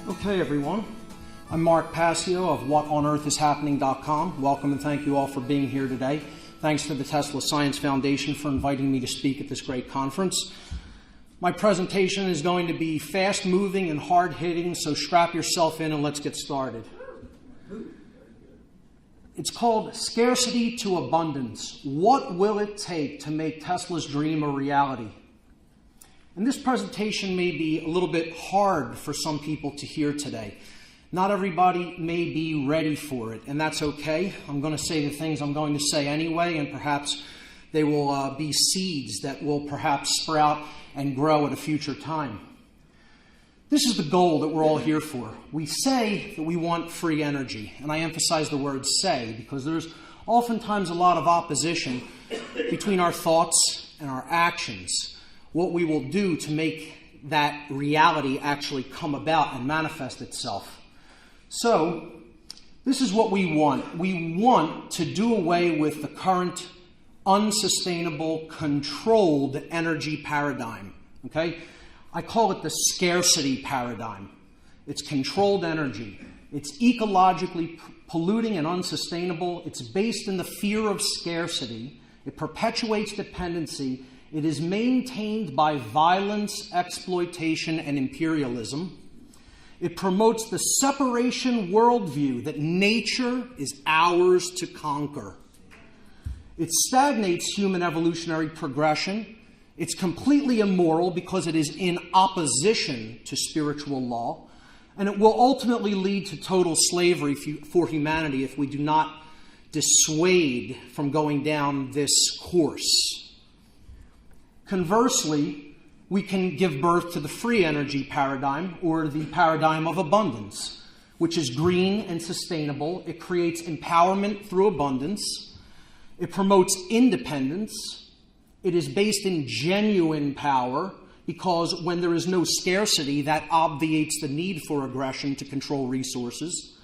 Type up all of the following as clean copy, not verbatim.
Okay, everyone. I'm Mark Passio of whatonearthishappening.com. Welcome and thank you all for being here today. Thanks to the Tesla Science Foundation for inviting me to speak at this great conference. My presentation is going to be fast-moving and hard-hitting, so strap yourself in and let's get started. It's called Scarcity to Abundance. What will it take to make Tesla's dream a reality? And this presentation may be a little bit hard for some people to hear today. Not everybody may be ready for it, and that's okay. I'm going to say the things I'm going to say anyway, and perhaps they will be seeds that will perhaps sprout and grow at a future time. This is the goal that we're all here for. We say that we want free energy, and I emphasize the word say because there's oftentimes a lot of opposition between our thoughts and our actions. What we will do to make that reality actually come about and manifest itself. So, this is what we want. We want to do away with the current unsustainable, controlled energy paradigm. Okay? I call it the scarcity paradigm. It's controlled energy. It's ecologically polluting and unsustainable. It's based in the fear of scarcity. It perpetuates dependency. It is maintained by violence, exploitation, and imperialism. It promotes the separation worldview that nature is ours to conquer. It stagnates human evolutionary progression. It's completely immoral because it is in opposition to spiritual law. And it will ultimately lead to total slavery for humanity if we do not dissuade from going down this course. Conversely, we can give birth to the free energy paradigm, or the paradigm of abundance, which is green and sustainable. It creates empowerment through abundance. It promotes independence. It is based in genuine power, because when there is no scarcity, that obviates the need for aggression to control resources.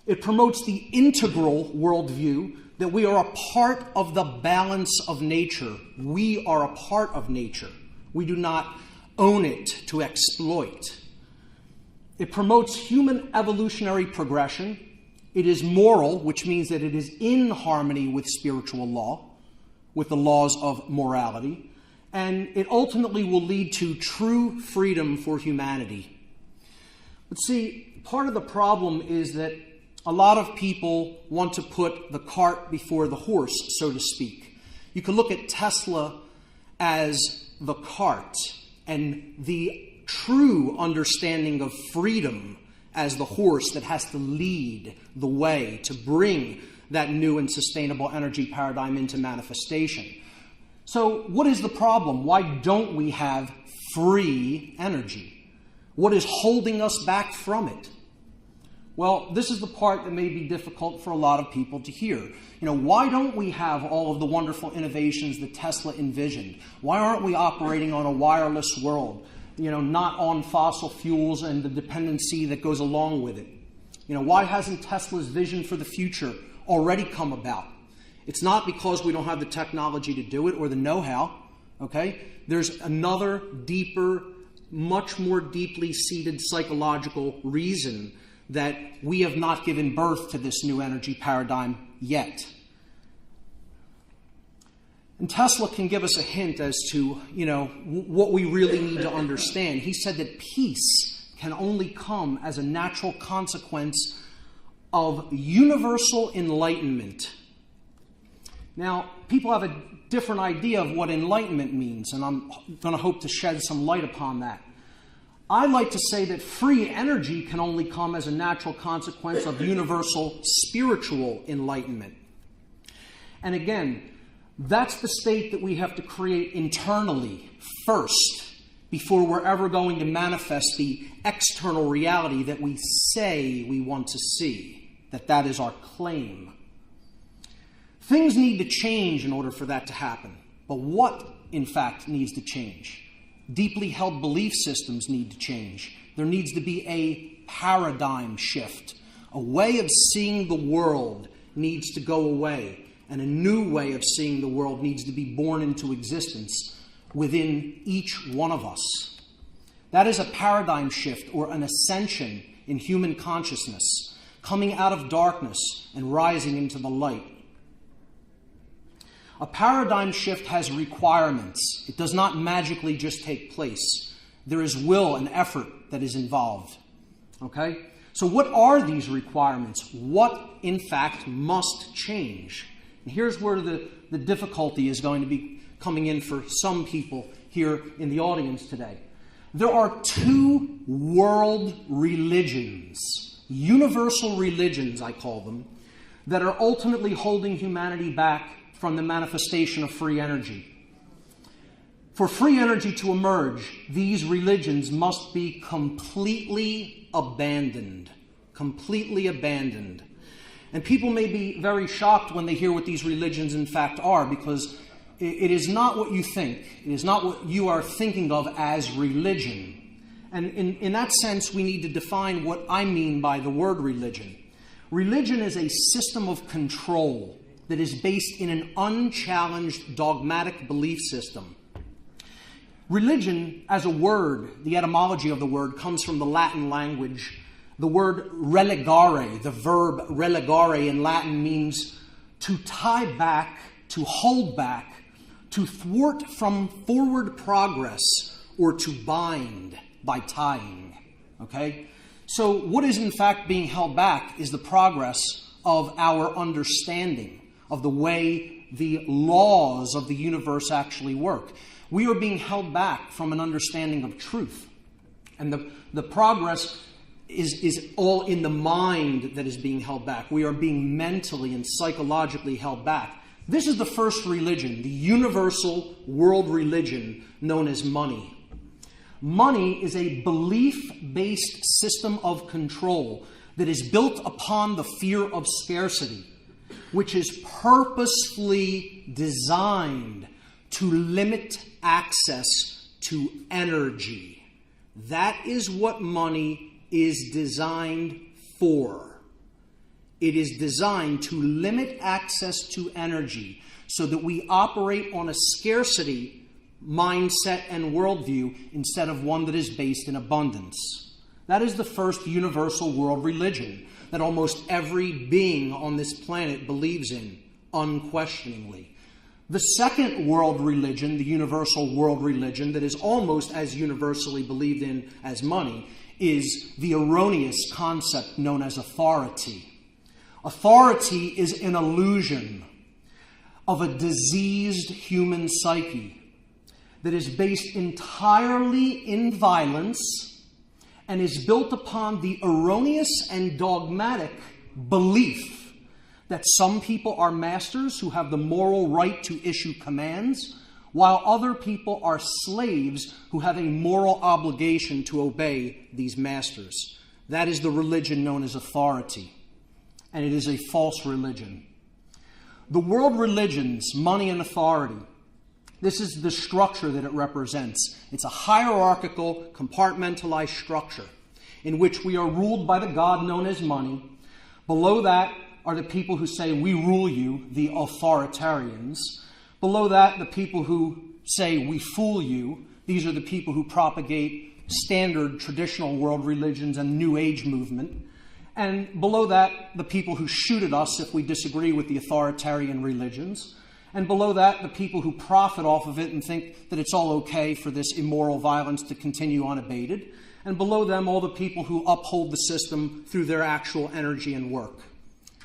It promotes the integral worldview that we are a part of the balance of nature. We are a part of nature. We do not own it to exploit. It promotes human evolutionary progression. It is moral, which means that it is in harmony with spiritual law, with the laws of morality. And it ultimately will lead to true freedom for humanity. But see, part of the problem is that a lot of people want to put the cart before the horse, so to speak. You can look at Tesla as the cart and the true understanding of freedom as the horse that has to lead the way to bring that new and sustainable energy paradigm into manifestation. So what is the problem? Why don't we have free energy? What is holding us back from it? Well, this is the part that may be difficult for a lot of people to hear. Why don't we have all of the wonderful innovations that Tesla envisioned? Why aren't we operating on a wireless world? Not on fossil fuels and the dependency that goes along with it. Why hasn't Tesla's vision for the future already come about? It's not because we don't have the technology to do it or the know-how, okay? There's another deeper, much more deeply seated psychological reason that we have not given birth to this new energy paradigm yet. And Tesla can give us a hint as to, what we really need to understand. He said that peace can only come as a natural consequence of universal enlightenment. Now, people have a different idea of what enlightenment means, and I'm going to hope to shed some light upon that. I like to say that free energy can only come as a natural consequence of universal spiritual enlightenment. And again, that's the state that we have to create internally first before we're ever going to manifest the external reality that we say we want to see, that is our claim. Things need to change in order for that to happen. But what, in fact, needs to change? Deeply held belief systems need to change. There needs to be a paradigm shift. A way of seeing the world needs to go away, and a new way of seeing the world needs to be born into existence within each one of us. That is a paradigm shift or an ascension in human consciousness, coming out of darkness and rising into the light. A paradigm shift has requirements. It does not magically just take place. There is will and effort that is involved. Okay? So what are these requirements? What, in fact, must change? And here's where the difficulty is going to be coming in for some people here in the audience today. There are two world religions, universal religions, I call them, that are ultimately holding humanity back from the manifestation of free energy. For free energy to emerge, these religions must be completely abandoned. Completely abandoned. And people may be very shocked when they hear what these religions in fact are, because it is not what you think. It is not what you are thinking of as religion. And in that sense, we need to define what I mean by the word religion. Religion is a system of control that is based in an unchallenged dogmatic belief system. Religion, as a word, the etymology of the word comes from the Latin language. The word relegare, the verb relegare in Latin, means to tie back, to hold back, to thwart from forward progress, or to bind by tying. Okay? So what is in fact being held back is the progress of our understanding of the way the laws of the universe actually work. We are being held back from an understanding of truth. And the progress is all in the mind that is being held back. We are being mentally and psychologically held back. This is the first religion, the universal world religion known as money. Money is a belief-based system of control that is built upon the fear of scarcity, which is purposefully designed to limit access to energy. That is what money is designed for. It is designed to limit access to energy so that we operate on a scarcity mindset and worldview instead of one that is based in abundance. That is the first universal world religion that almost every being on this planet believes in, unquestioningly. The second world religion, the universal world religion that is almost as universally believed in as money, is the erroneous concept known as authority. Authority is an illusion of a diseased human psyche that is based entirely in violence and is built upon the erroneous and dogmatic belief that some people are masters who have the moral right to issue commands, while other people are slaves who have a moral obligation to obey these masters. That is the religion known as authority, and it is a false religion. The world religions, money and authority, this is the structure that it represents. It's a hierarchical, compartmentalized structure in which we are ruled by the god known as money. Below that are the people who say, we rule you, the authoritarians. Below that, the people who say, we fool you. These are the people who propagate standard traditional world religions and New Age movement. And below that, the people who shoot at us if we disagree with the authoritarian religions. And below that, the people who profit off of it and think that it's all okay for this immoral violence to continue unabated. And below them, all the people who uphold the system through their actual energy and work.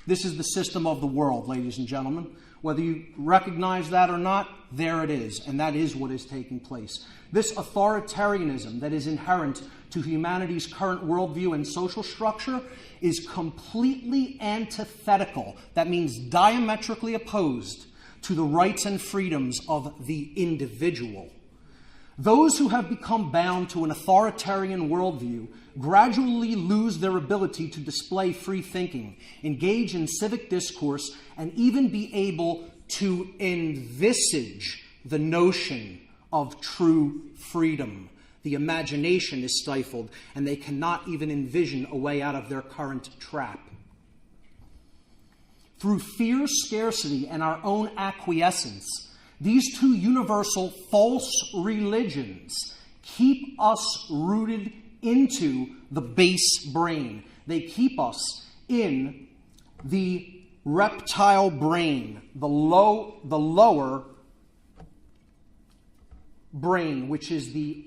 This is the system of the world, ladies and gentlemen. Whether you recognize that or not, there it is, and that is what is taking place. This authoritarianism that is inherent to humanity's current worldview and social structure is completely antithetical. That means diametrically opposed to the rights and freedoms of the individual. Those who have become bound to an authoritarian worldview gradually lose their ability to display free thinking, engage in civic discourse, and even be able to envisage the notion of true freedom. The imagination is stifled, and they cannot even envision a way out of their current trap. Through fear, scarcity, and our own acquiescence, these two universal false religions keep us rooted into the base brain. They keep us in the reptile brain, the lower brain, which is the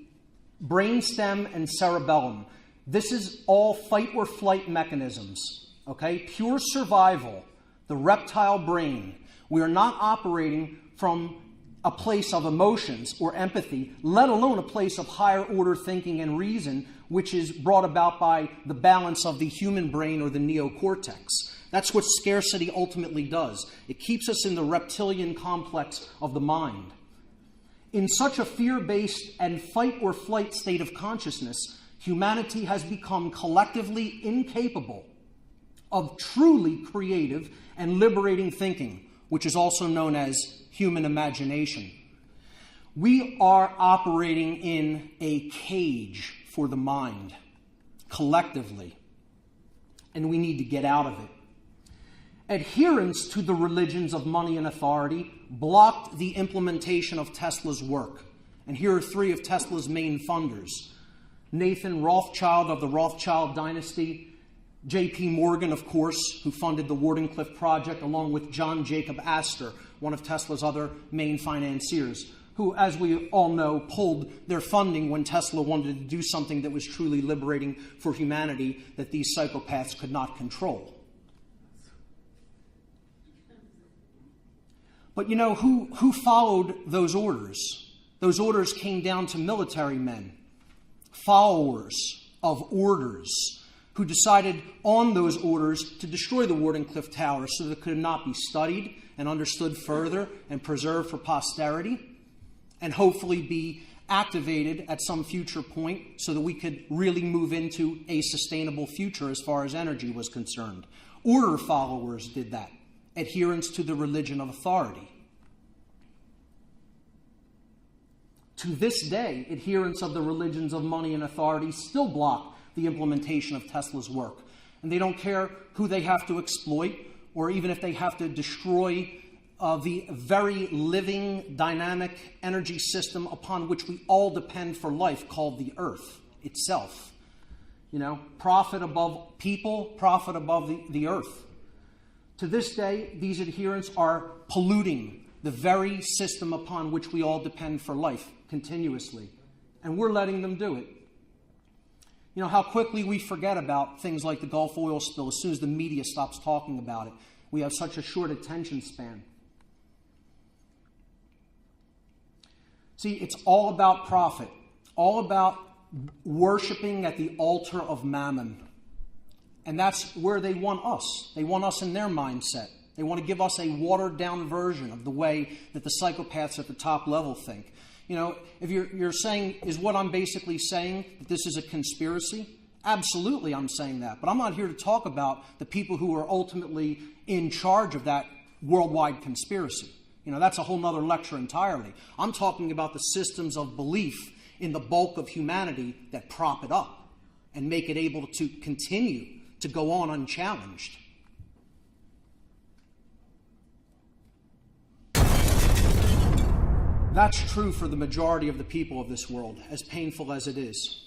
brainstem and cerebellum. This is all fight or flight mechanisms, okay? Pure survival, the reptile brain. We are not operating from a place of emotions or empathy, let alone a place of higher order thinking and reason, which is brought about by the balance of the human brain or the neocortex. That's what scarcity ultimately does. It keeps us in the reptilian complex of the mind. In such a fear-based and fight or flight state of consciousness, humanity has become collectively incapable of truly creative and liberating thinking, which is also known as human imagination. We are operating in a cage for the mind, collectively, and we need to get out of it. Adherence to the religions of money and authority blocked the implementation of Tesla's work. And here are three of Tesla's main funders: Nathan Rothschild of the Rothschild dynasty, J.P. Morgan, of course, who funded the Wardenclyffe Project, along with John Jacob Astor, one of Tesla's other main financiers, who, as we all know, pulled their funding when Tesla wanted to do something that was truly liberating for humanity that these psychopaths could not control. But you know, who followed those orders? Those orders came down to military men, followers of orders, who decided on those orders to destroy the Wardenclyffe Tower so that it could not be studied and understood further and preserved for posterity, and hopefully be activated at some future point so that we could really move into a sustainable future as far as energy was concerned. Order followers did that. Adherence to the religion of authority. To this day, adherents of the religions of money and authority still block the implementation of Tesla's work. And they don't care who they have to exploit, or even if they have to destroy the very living, dynamic energy system upon which we all depend for life, called the Earth itself. You know, profit above people, profit above the Earth. To this day, these adherents are polluting the very system upon which we all depend for life continuously. And we're letting them do it. You know, how quickly we forget about things like the Gulf oil spill as soon as the media stops talking about it. We have such a short attention span. See, it's all about profit, all about worshiping at the altar of mammon. And that's where they want us. They want us in their mindset. They want to give us a watered-down version of the way that the psychopaths at the top level think. You know, if you're saying, is what I'm basically saying that this is a conspiracy? Absolutely, I'm saying that. But I'm not here to talk about the people who are ultimately in charge of that worldwide conspiracy. You know, that's a whole nother lecture entirely. I'm talking about the systems of belief in the bulk of humanity that prop it up and make it able to continue to go on unchallenged. That's true for the majority of the people of this world, as painful as it is.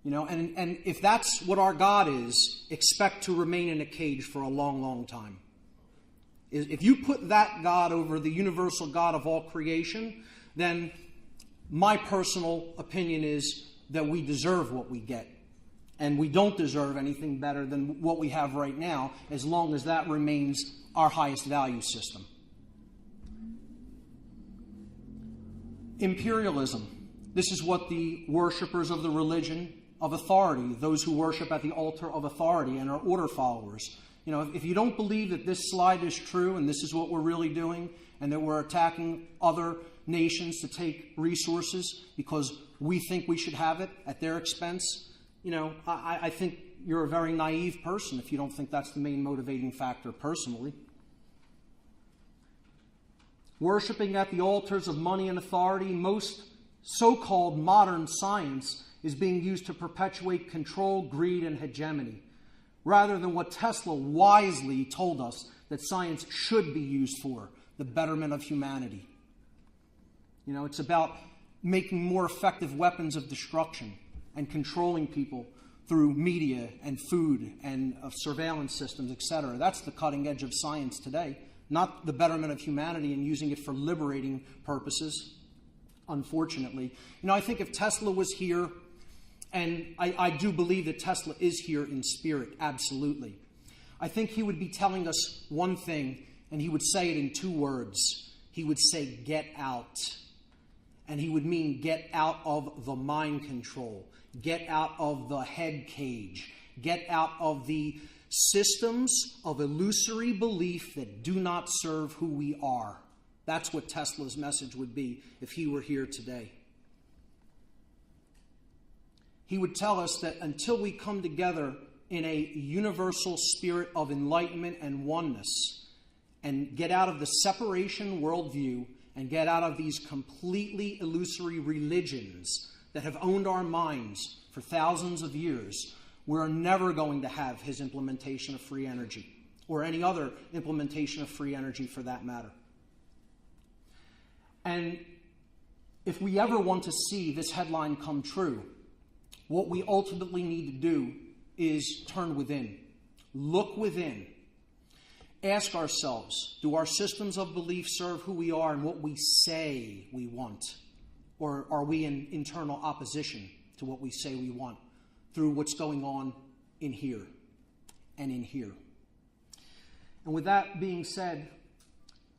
You know, and if that's what our God is, expect to remain in a cage for a long, long time. If you put that God over the universal God of all creation, then my personal opinion is that we deserve what we get. And we don't deserve anything better than what we have right now, as long as that remains our highest value system. Imperialism. This is what the worshippers of the religion of authority, those who worship at the altar of authority and are order followers. You know, if you don't believe that this slide is true and this is what we're really doing, and that we're attacking other nations to take resources because we think we should have it at their expense, you know, I think you're a very naive person if you don't think that's the main motivating factor personally. Worshipping at the altars of money and authority, most so-called modern science is being used to perpetuate control, greed, and hegemony, rather than what Tesla wisely told us that science should be used for, the betterment of humanity. You know, it's about making more effective weapons of destruction and controlling people through media and food and surveillance systems, etc. That's the cutting edge of science today, not the betterment of humanity and using it for liberating purposes, unfortunately. I think if Tesla was here, and I do believe that Tesla is here in spirit, absolutely, I think he would be telling us one thing, and he would say it in 2 words. He would say, get out. And he would mean get out of the mind control, get out of the head cage, get out of the systems of illusory belief that do not serve who we are. That's what Tesla's message would be if he were here today. He would tell us that until we come together in a universal spirit of enlightenment and oneness and get out of the separation worldview and get out of these completely illusory religions that have owned our minds for thousands of years, we're never going to have his implementation of free energy, or any other implementation of free energy for that matter. And if we ever want to see this headline come true, what we ultimately need to do is turn within, look within. Ask ourselves, do our systems of belief serve who we are and what we say we want? Or are we in internal opposition to what we say we want through what's going on in here and in here? And with that being said,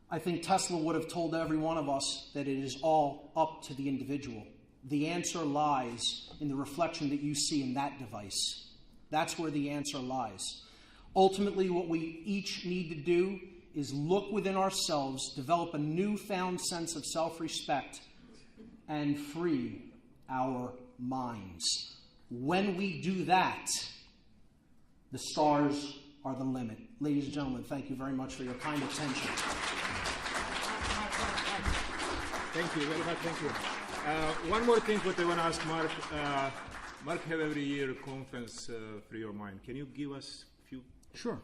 I think Tesla would have told every one of us that it is all up to the individual. The answer lies in the reflection that you see in that device. That's where the answer lies. Ultimately, what we each need to do is look within ourselves, develop a newfound sense of self-respect, and free our minds. When we do that, the stars are the limit. Ladies and gentlemen, thank you very much for your kind attention. Thank you very much. Thank you. One more thing what I want to ask Mark. Mark have every year a conference, Free Your Mind. Can you give us a few? Sure.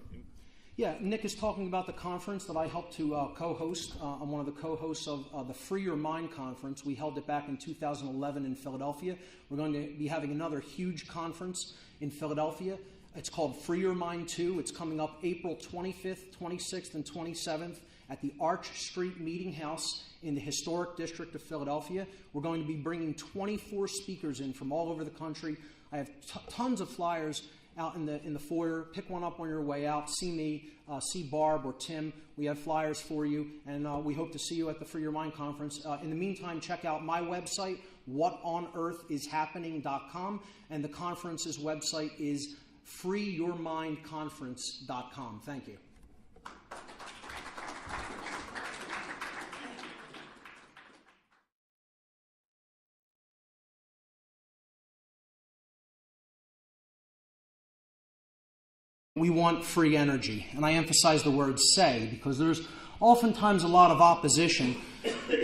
Yeah, Nick is talking about the conference that I helped to co-host. I'm one of the co-hosts of the Free Your Mind conference. We held it back in 2011 in Philadelphia. We're going to be having another huge conference in Philadelphia. It's called Free Your Mind 2. It's coming up April 25th, 26th, and 27th at the Arch Street Meeting House in the historic district of Philadelphia. We're going to be bringing 24 speakers in from all over the country. I have tons of flyers out in the foyer. Pick one up on your way out. See me, see Barb or Tim. We have flyers for you, and we hope to see you at the Free Your Mind conference. In the meantime, check out my website, whatonearthishappening.com, and the conference's website is freeyourmindconference.com. Thank you. We want free energy, and I emphasize the word say because there's oftentimes a lot of opposition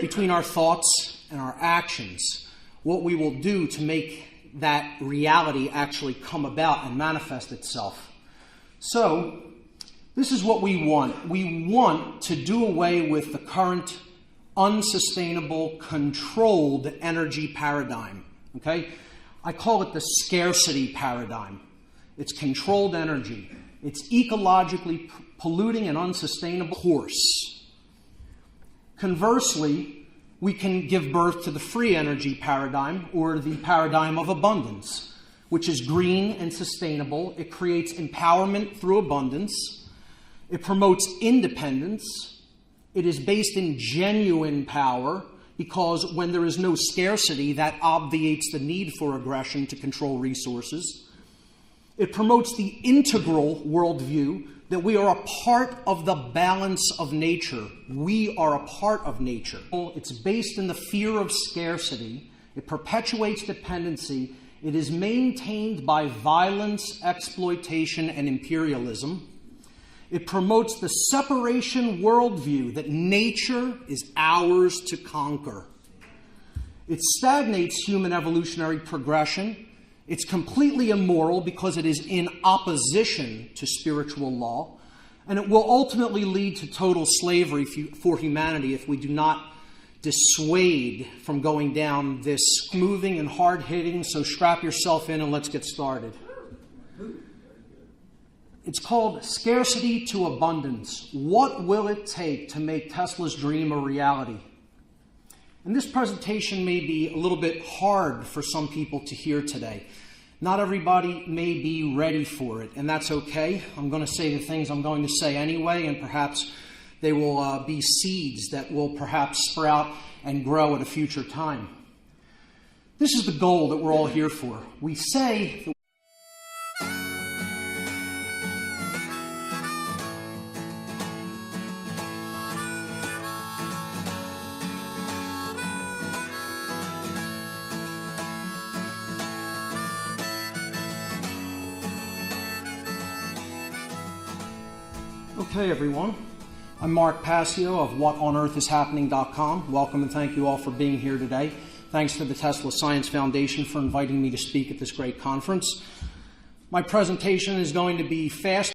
between our thoughts and our actions, what we will do to make that reality actually come about and manifest itself. So, this is what we want. We want to do away with the current unsustainable, controlled energy paradigm. Okay? I call it the scarcity paradigm. It's controlled energy. It's ecologically polluting and unsustainable course. Conversely, we can give birth to the free energy paradigm, or the paradigm of abundance, which is green and sustainable. It creates empowerment through abundance. It promotes independence. It is based in genuine power, because when there is no scarcity, that obviates the need for aggression to control resources. It promotes the integral worldview that we are a part of the balance of nature. We are a part of nature. It's based in the fear of scarcity. It perpetuates dependency. It is maintained by violence, exploitation, and imperialism. It promotes the separation worldview that nature is ours to conquer. It stagnates human evolutionary progression. It's completely immoral because it is in opposition to spiritual law, and it will ultimately lead to total slavery for humanity if we do not dissuade from going down this moving and hard-hitting, so strap yourself in and let's get started. It's called Scarcity to Abundance. What will it take to make Tesla's dream a reality? And this presentation may be a little bit hard for some people to hear today. Not everybody may be ready for it, and that's okay. I'm going to say the things I'm going to say anyway, and perhaps they will be seeds that will perhaps sprout and grow at a future time. This is the goal that we're all here for. We say that Okay, everyone. I'm Mark Passio of whatonearthishappening.com. Welcome and thank you all for being here today. Thanks to the Tesla Science Foundation for inviting me to speak at this great conference. My presentation is going to be fast